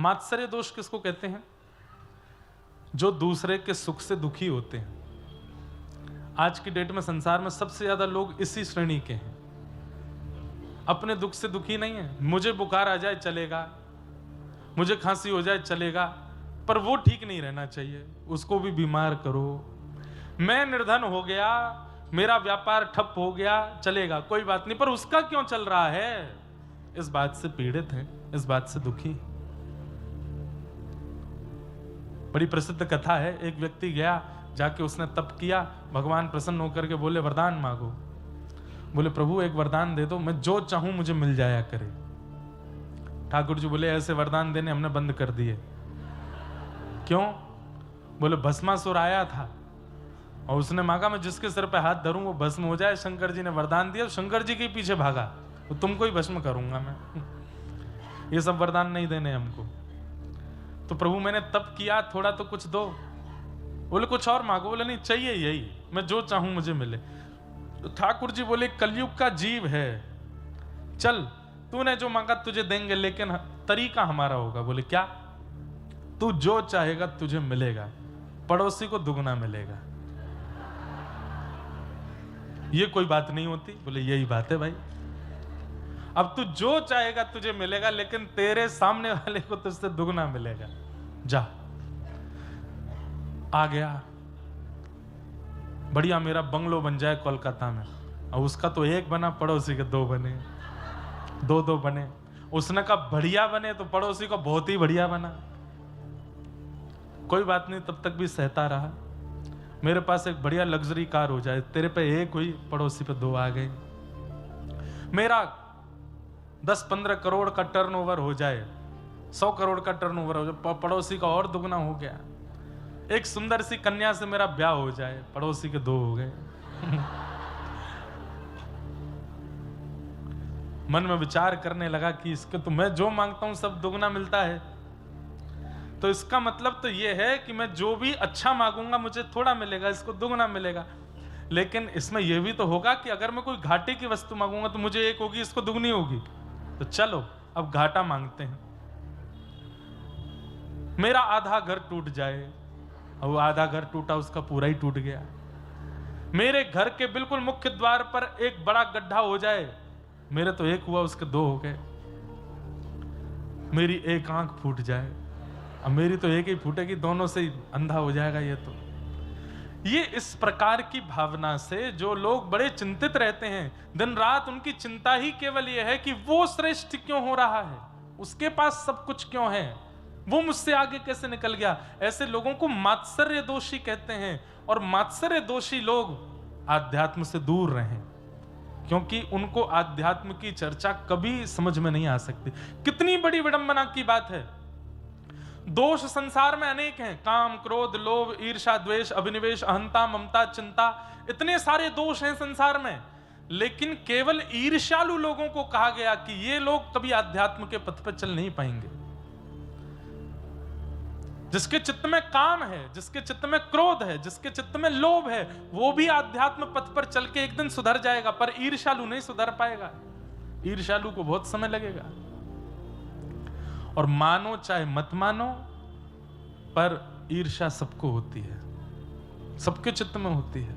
मात्सर्य दोष किसको कहते हैं? जो दूसरे के सुख से दुखी होते हैं। आज की डेट में संसार में सबसे ज्यादा लोग इसी श्रेणी के हैं, अपने दुख से दुखी नहीं है। मुझे बुखार आ जाए चलेगा, मुझे खांसी हो जाए चलेगा, पर वो ठीक नहीं रहना चाहिए, उसको भी बीमार करो। मैं निर्धन हो गया, मेरा व्यापार ठप हो गया, चलेगा, कोई बात नहीं, पर उसका क्यों चल रहा है? इस बात से पीड़ित है, इस बात से दुखी। बड़ी प्रसिद्ध कथा है, एक व्यक्ति गया, जाके उसने तप किया, भगवान प्रसन्न होकर के बोले वरदान मांगो। बोले प्रभु एक वरदान दे दो, मैं जो चाहूं मुझे मिल जाया करे। ठाकुर जी बोले ऐसे वरदान देने हमने बंद कर दिए। क्यों? बोले भस्मासुर आया था और उसने मांगा मैं जिसके सिर पे हाथ धरूं वो भस्म हो जाए। शंकर जी ने वरदान दिया, शंकर जी के पीछे भागा, तो तुमको ही भस्म करूंगा मैं। ये सब वरदान नहीं देने हमको। तो प्रभु मैंने तप किया, थोड़ा तो कुछ दो। बोले कुछ और मांगो। बोले नहीं चाहिए यही, मैं जो चाहूं मुझे मिले। तो ठाकुर जी बोले कलयुग का जीव है, चल तूने जो मांगा तुझे देंगे, लेकिन तरीका हमारा होगा। बोले क्या? तू जो चाहेगा तुझे मिलेगा, पड़ोसी को दुगना मिलेगा। ये कोई बात नहीं होती। बोले यही बात है भाई, अब तू जो चाहेगा तुझे मिलेगा, लेकिन तेरे सामने वाले को तुझसे दुगना मिलेगा। जा। आ गया, बढ़िया मेरा बंगलो बन जाए कोलकाता में, और उसका तो एक बना, पड़ोसी के दो बने, दो दो बने। उसने कहा बढ़िया बने, तो पड़ोसी को बहुत ही बढ़िया बना। कोई बात नहीं, तब तक भी सहता रहा। मेरे पास एक बढ़िया लग्जरी कार हो जाए, तेरे पे एक हुई, पड़ोसी पे दो आ गए। मेरा 10-15 करोड़ का टर्नओवर हो जाए, 100 करोड़ का टर्नओवर हो जाए, पड़ोसी का और दुगना हो गया। एक सुंदर सी कन्या से मेरा ब्याह हो जाए, पड़ोसी के दो हो गए। मन में विचार करने लगा कि इसके तो मैं जो मांगता हूं सब दुगना मिलता है, तो इसका मतलब तो यह है कि मैं जो भी अच्छा मांगूंगा मुझे थोड़ा मिलेगा, इसको दुगना मिलेगा। लेकिन इसमें यह भी तो होगा कि अगर मैं कोई घाटे की वस्तु मांगूंगा तो मुझे एक होगी, इसको दुगनी होगी। तो चलो अब घाटा मांगते हैं। मेरा आधा घर टूट जाए, और वो आधा घर टूटा, उसका पूरा ही टूट गया। मेरे घर के बिल्कुल मुख्य द्वार पर एक बड़ा गड्ढा हो जाए, मेरे तो एक हुआ, उसके दो हो गए। मेरी एक आंख फूट जाए, अब मेरी तो एक ही फूटेगी, दोनों से ही अंधा हो जाएगा। ये इस प्रकार की भावना से जो लोग बड़े चिंतित रहते हैं, दिन रात उनकी चिंता ही केवल यह है कि वो श्रेष्ठ क्यों हो रहा है, उसके पास सब कुछ क्यों है, वो मुझसे आगे कैसे निकल गया। ऐसे लोगों को मात्सर्य दोषी कहते हैं। और मात्सर्य दोषी लोग आध्यात्म से दूर रहें, क्योंकि उनको आध्यात्म की चर्चा कभी समझ में नहीं आ सकती। कितनी बड़ी विडंबना की बात है। दोष संसार में अनेक हैं, काम, क्रोध, लोभ, ईर्ष्या, द्वेष, अभिनिवेश, अहंता, ममता, चिंता, इतने सारे दोष हैं संसार में। लेकिन केवल ईर्ष्यालु लोगों को कहा गया कि ये लोग कभी आध्यात्म के पथ पर चल नहीं पाएंगे। जिसके चित्त में काम है, जिसके चित्त में क्रोध है, जिसके चित्त में लोभ है, वो भी आध्यात्म पथ पर चल के एक दिन सुधर जाएगा, पर ईर्ष्यालु नहीं सुधर पाएगा। ईर्ष्यालु को बहुत समय लगेगा। और मानो चाहे मत मानो, पर ईर्ष्या सबको होती है, सबके चित्त में होती है।